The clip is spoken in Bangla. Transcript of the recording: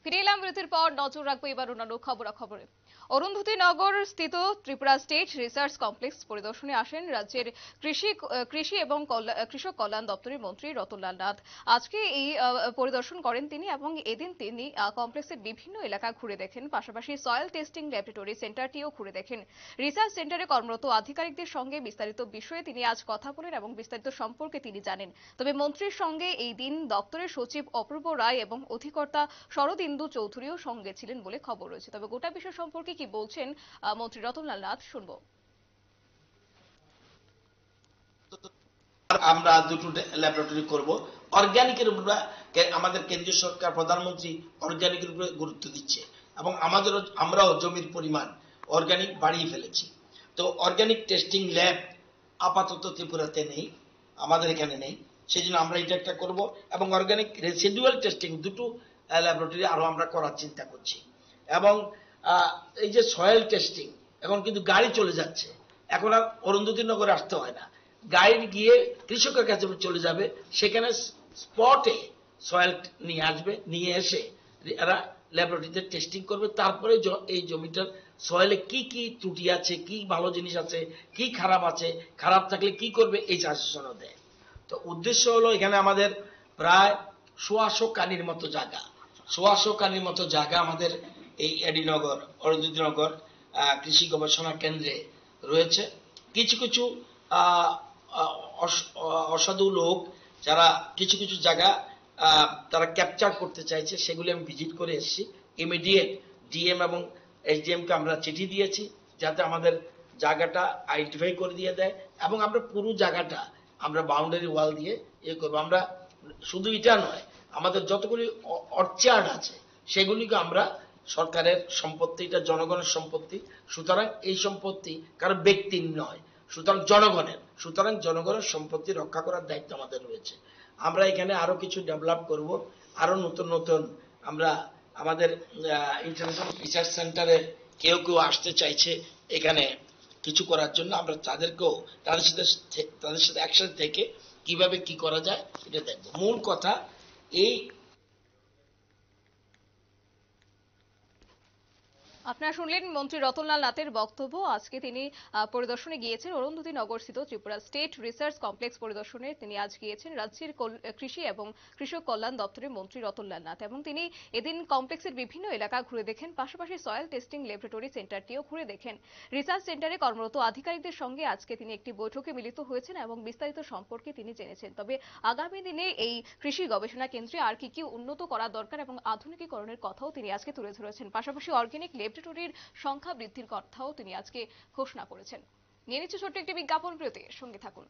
ফিরে এলাম বিরতির পর। নজর রাখবো এবার অন্যান্য খবরাখবরে। অরুন্ধতী নগর স্থিত ত্রিপুরা স্টেট রিসার্চ কমপ্লেক্স পরিদর্শনে আসেন রাজ্যের কৃষি এবং কৃষক কল্যাণ দপ্তরের মন্ত্রী রতনলাল নাথ। আজকে এই পরিদর্শন করেন তিনি এবং এদিন তিনি কমপ্লেক্সের বিভিন্ন এলাকা ঘুরে দেখেন, পাশাপাশি সয়েল টেস্টিং ল্যাবরেটরি সেন্টারটিও ঘুরে দেখেন। রিসার্চ সেন্টারে কর্মরত আধিকারিকদের সঙ্গে বিস্তারিত বিষয়ে তিনি আজ কথা বলেন এবং বিস্তারিত সম্পর্কে তিনি জানেন। তবে মন্ত্রীর সঙ্গে এই দিন দপ্তরের সচিব অপূর্ব রায় এবং অধিকর্তা শরদিন্দু চৌধুরীও সঙ্গে ছিলেন বলে খবর রয়েছে। তবে গোটা বিষয় সম্পর্কে কি বলছেন মন্ত্রী রতনলাল নাথ, শুনবো। আমরা দুটো ল্যাবরেটরি করব। অর্গানিকের উপরে আমাদের কেন্দ্রীয় সরকার প্রধানমন্ত্রী অর্গানিকের উপরে গুরুত্ব দিচ্ছে এবং আমরাও জমির পরিমাণ অর্গানিক বাড়িয়ে ফেলেছি। তো অর্গানিক টেস্টিং ল্যাব আপাতত ত্রিপুরাতে নেই, আমাদের এখানে নেই, সেই জন্য আমরা এটা একটা করব এবং অর্গানিক রেসিডুয়াল টেস্টিং দুটো ল্যাবরেটরি আরো আমরা করার চিন্তা করছি। এবং এই যে সয়েল টেস্টিং, এখন কিন্তু গাড়ি চলে যাচ্ছে, এখন আর অরুন্ধতী নগরে আসতে হয় না, গাড়ি গিয়ে কৃষকের কাছে চলে যাবে, সেখানে স্পটে সয়েল নিয়ে আসবে, নিয়ে এসে এরা ল্যাবরেটরিতে টেস্টিং করবে। তারপরে এই জমিটার সয়েলে কি কি ত্রুটি আছে, কি ভালো জিনিস আছে, কি খারাপ আছে, খারাপ থাকলে কি করবে, এই সাজেশনও দেয়। তো উদ্দেশ্য হলো এখানে আমাদের প্রায় ১৫০ কানির মতো জায়গা আমাদের এই এডিনগর অরুন্ধতিনগর কৃষি গবেষণা কেন্দ্রে রয়েছে। কিছু কিছু অসাধু লোক যারা কিছু কিছু জায়গা তারা ক্যাপচার করতে চাইছে, সেগুলি আমি ভিজিট করে এসেছি। ইমিডিয়েট ডিএম এবং এসডিএম কে আমরা চিঠি দিয়েছি যাতে আমাদের জায়গাটা আইডেন্টিফাই করে দিয়ে দেয় এবং আমরা পুরো জায়গাটা আমরা বাউন্ডারি ওয়াল দিয়ে ইয়ে করবো। আমরা শুধু এটা নয়, আমাদের যতগুলি অর্চার্ড আছে সেগুলিকে আমরা সরকারের সম্পত্তি, এটা জনগণের সম্পত্তি, সুতরাং এই সম্পত্তি কারো ব্যক্তির নয়, সুতরাং জনগণের সম্পত্তি রক্ষা করার দায়িত্ব আমাদের রয়েছে। আমরা এখানে আরো কিছু ডেভেলপ করব, আরো নতুন নতুন আমরা আমাদের ইন্টারন্যাশনাল রিসার্চ সেন্টারে কেউ আসতে চাইছে এখানে কিছু করার জন্য, আমরা তাদের সাথে একসাথে থেকে কিভাবে কি করা যায় এটা দেখবো। মূল কথা এই আপনারা শুনলেন মন্ত্রী রতনলাল নাথের বক্তব্য। আজকে তিনি পরিদর্শনে গিয়েছেন অরুন্ধতী নগরস্থিত ত্রিপুরা স্টেট রিসার্চ কমপ্লেক্স পরিদর্শনে তিনি আজ গিয়েছেন রাজ্যের কৃষি এবং কৃষক কল্যাণ দপ্তরের মন্ত্রী রতনলাল নাথ এবং তিনি এদিন কমপ্লেক্সের বিভিন্ন এলাকা ঘুরে দেখেন, পাশাপাশি সয়েল টেস্টিং ল্যাবরেটরি সেন্টারটিও ঘুরে দেখেন। রিসার্চ সেন্টারে কর্মরত আধিকারিকদের সঙ্গে আজকে তিনি একটি বৈঠকে মিলিত হয়েছেন এবং বিস্তারিত সম্পর্কে তিনি জেনেছেন। তবে আগামী দিনে এই কৃষি গবেষণা কেন্দ্রে আর কি কি উন্নত করা দরকার এবং আধুনিকীকরণের কথাও তিনি আজকে তুলে ধরেছেন। পাশাপাশি অর্গানিক ল্যাবরেটরির সংখ্যা বৃদ্ধির কথাও তিনি আজকে ঘোষণা করেছেন। নিয়ে নিচ্ছে ছোট্ট একটি বিজ্ঞাপন বিরতি, সঙ্গে থাকুন।